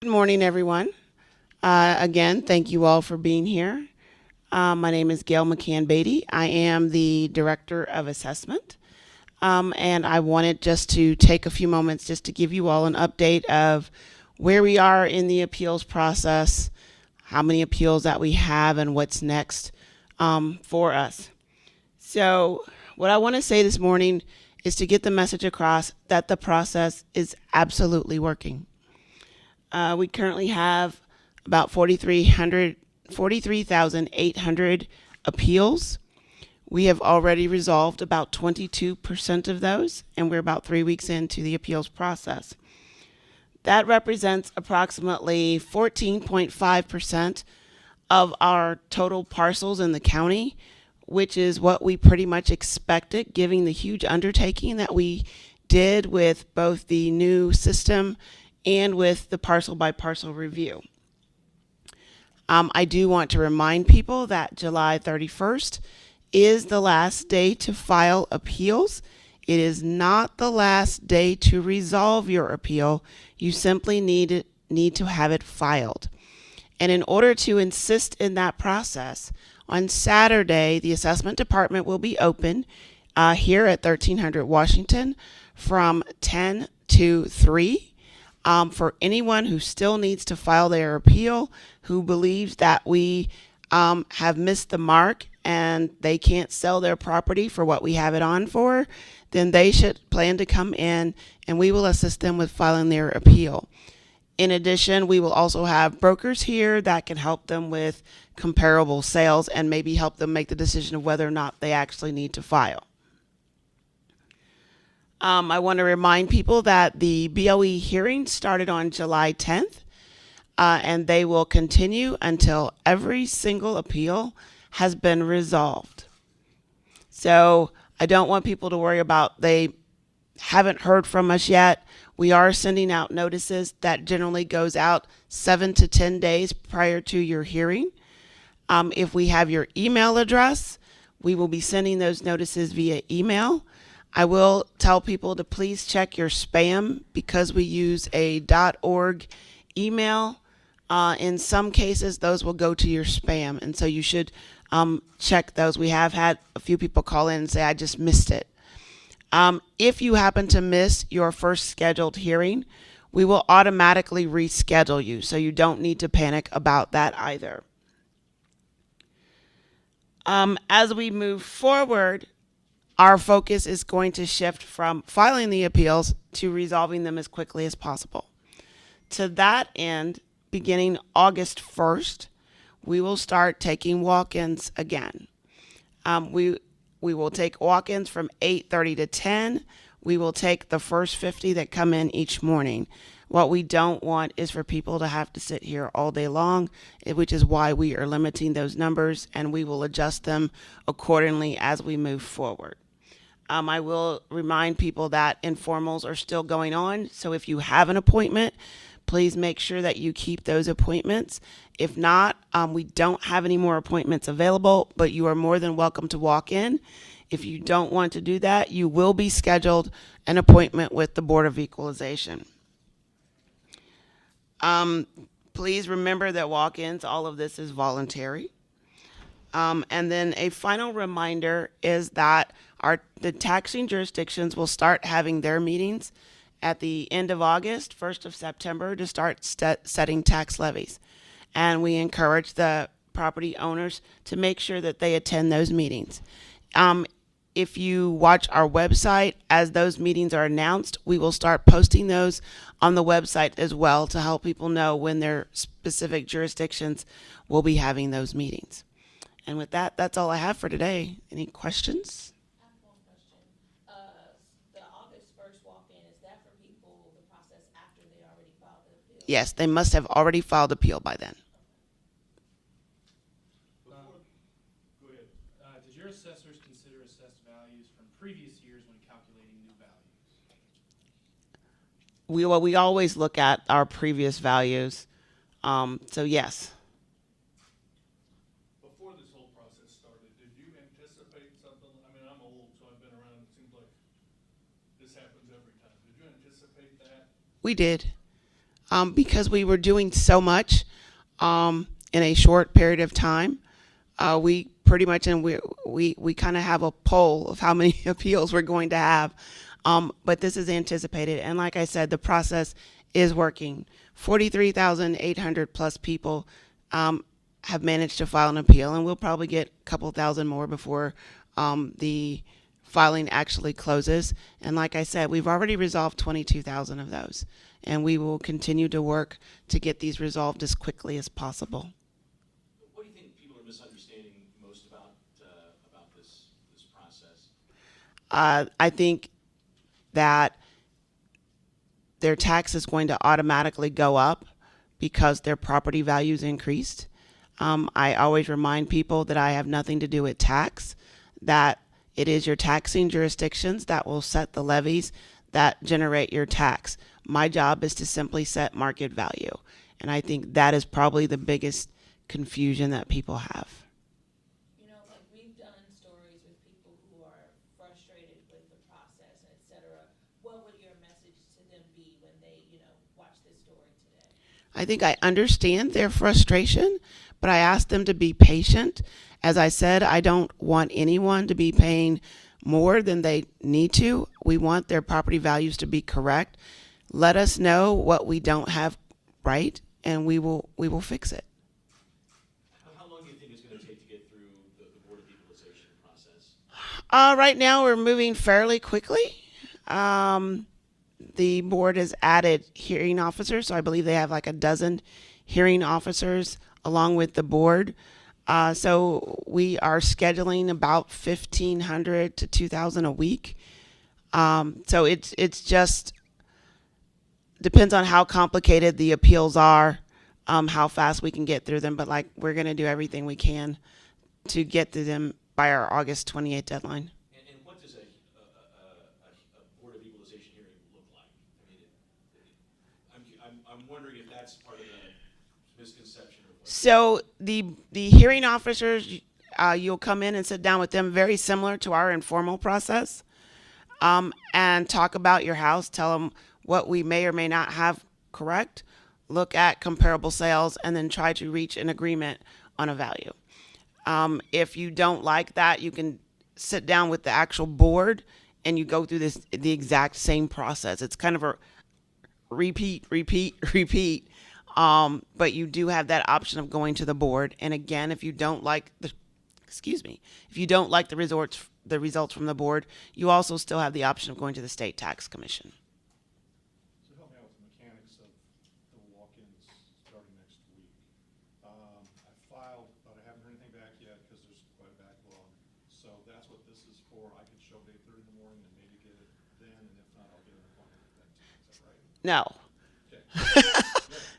Good morning, everyone. Again, thank you all for being here. My name is Gail McCann Beatty. I am the Director of Assessment. And I wanted just to take a few moments just to give you all an update of where we are in the appeals process, how many appeals that we have, and what's next for us. So, what I want to say this morning is to get the message across that the process is absolutely working. We currently have about 43,800 appeals. We have already resolved about 22% of those, and we're about 3 weeks into the appeals process. That represents approximately 14.5% of our total parcels in the county, which is what we pretty much expected, given the huge undertaking that we did with both the new system and with the parcel by parcel review. I do want to remind people that July 31st is the last day to file appeals. It is not the last day to resolve your appeal. You simply need to have it filed. And in order to insist in that process, on Saturday, the assessment department will be open here at 1300 Washington from 10 to 3. For anyone who still needs to file their appeal, who believes that we have missed the mark and they can't sell their property for what we have it on for, then they should plan to come in and we will assist them with filing their appeal. In addition, we will also have brokers here that can help them with comparable sales and maybe help them make the decision of whether or not they actually need to file. I want to remind people that the BOE hearing started on July 10th, and they will continue until every single appeal has been resolved. So I don't want people to worry about they haven't heard from us yet. We are sending out notices that generally goes out 7 to 10 days prior to your hearing. If we have your email address, we will be sending those notices via email. I will tell people to please check your spam because we use a .org email. In some cases, those will go to your spam, and so you should check those. We have had a few people call in and say, I just missed it. If you happen to miss your first scheduled hearing, we will automatically reschedule you, so you don't need to panic about that either. As we move forward, our focus is going to shift from filing the appeals to resolving them as quickly as possible. To that end, beginning August 1st, we will start taking walk-ins again. We will take walk-ins from 8:30 to 10. We will take the first 50 that come in each morning. What we don't want is for people to have to sit here all day long, which is why we are limiting those numbers, and we will adjust them accordingly as we move forward. I will remind people that informals are still going on, so if you have an appointment, please make sure that you keep those appointments. If not, we don't have any more appointments available, but you are more than welcome to walk in. If you don't want to do that, you will be scheduled an appointment with the Board of Equalization. Please remember that walk-ins, all of this is voluntary. And then a final reminder is that the taxing jurisdictions will start having their meetings at the end of August, 1st of September, to start setting tax levies. And we encourage the property owners to make sure that they attend those meetings. If you watch our website, as those meetings are announced, we will start posting those on the website as well to help people know when their specific jurisdictions will be having those meetings. And with that, that's all I have for today. Any questions? I have one question. The August 1st walk-in, is that for people, the process after they already filed the appeal? Yes, they must have already filed appeal by then. Go ahead. Did your assessors consider assessed values from previous years when calculating new values? We always look at our previous values. So yes. Before this whole process started, did you anticipate something? I mean, I'm old, so I've been around. It seems like this happens every time. Did you anticipate that? We did. Because we were doing so much in a short period of time, we pretty much, and we kind of have a poll of how many appeals we're going to have. But this is anticipated. And like I said, the process is working. 43,800 plus people have managed to file an appeal, and we'll probably get a couple thousand more before the filing actually closes. And like I said, we've already resolved 22,000 of those, and we will continue to work to get these resolved as quickly as possible. What do you think people are misunderstanding most about this process? I think that their tax is going to automatically go up because their property values increased. I always remind people that I have nothing to do with tax, that it is your taxing jurisdictions that will set the levies that generate your tax. My job is to simply set market value. And I think that is probably the biggest confusion that people have. You know, like we've done stories with people who are frustrated with the process, et cetera. What would your message to them be when they, watch this story today? I think I understand their frustration, but I ask them to be patient. As I said, I don't want anyone to be paying more than they need to. We want their property values to be correct. Let us know what we don't have right, and we will fix it. How long do you think it's going to take to get through the Board of Equalization process? Right now, we're moving fairly quickly. The board has added hearing officers, so I believe they have like a dozen hearing officers along with the board. So we are scheduling about 1,500 to 2,000 a week. So it's just depends on how complicated the appeals are, how fast we can get through them. But like we're going to do everything we can to get through them by our August 28th deadline. And what does a Board of Equalization hearing look like? I mean, I'm wondering if that's part of the misconception. So the hearing officers, you'll come in and sit down with them, very similar to our informal process, and talk about your house, tell them what we may or may not have correct, look at comparable sales, and then try to reach an agreement on a value. If you don't like that, you can sit down with the actual board and you go through the exact same process. It's kind of a repeat. But you do have that option of going to the board. And again, if you don't like the results from the board, you also still have the option of going to the state tax commission. So help me out with the mechanics of the walk-ins starting next week. I filed, but I haven't heard anything back yet because there's quite a backlog. So that's what this is for. I can show up at 8:30 in the morning and maybe get it then, and if not, I'll get an appointment then. Is that right? No. Okay.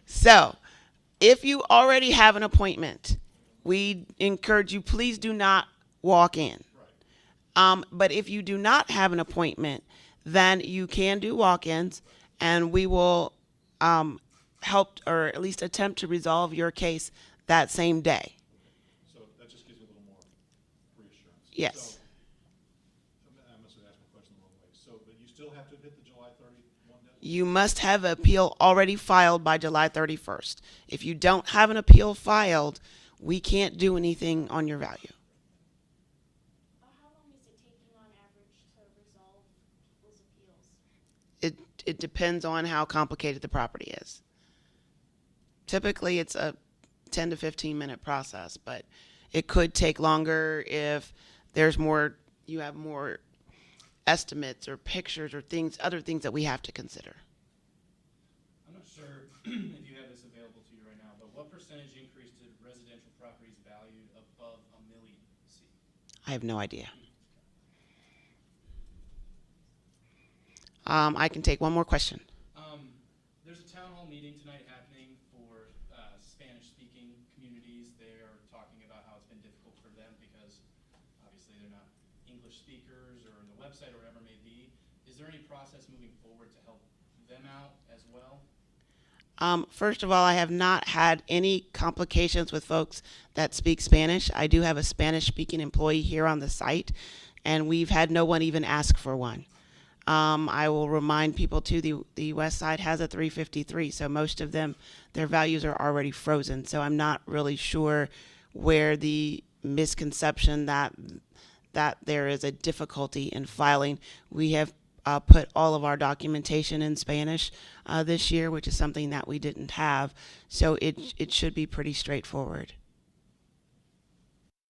So, if you already have an appointment, we encourage you, please do not walk in. Right. But if you do not have an appointment, then you can do walk-ins, and we will help or at least attempt to resolve your case that same day. So that just gives you a little more reassurance. Yes. So, I must have asked my question the wrong way. So, but you still have to hit the July 31 deadline? You must have an appeal already filed by July 31st. If you don't have an appeal filed, we can't do anything on your value. How long is it taking on average to resolve people's appeals? It depends on how complicated the property is. Typically, it's a 10 to 15 minute process, but it could take longer if you have more estimates or pictures or other things that we have to consider. I'm not sure if you have this available to you right now, but what percentage increase did residential properties valued above $1 million see? I have no idea. I can take one more question. There's a town hall meeting tonight happening for Spanish-speaking communities. They are talking about how it's been difficult for them because obviously they're not English speakers or on the website or whatever it may be. Is there any process moving forward to help them out as well? First of all, I have not had any complications with folks that speak Spanish. I do have a Spanish-speaking employee here on the site, and we've had no one even ask for one. I will remind people too, the west side has a 353, so most of them, their values are already frozen. So I'm not really sure where the misconception that there is a difficulty in filing. We have put all of our documentation in Spanish this year, which is something that we didn't have. So it should be pretty straightforward.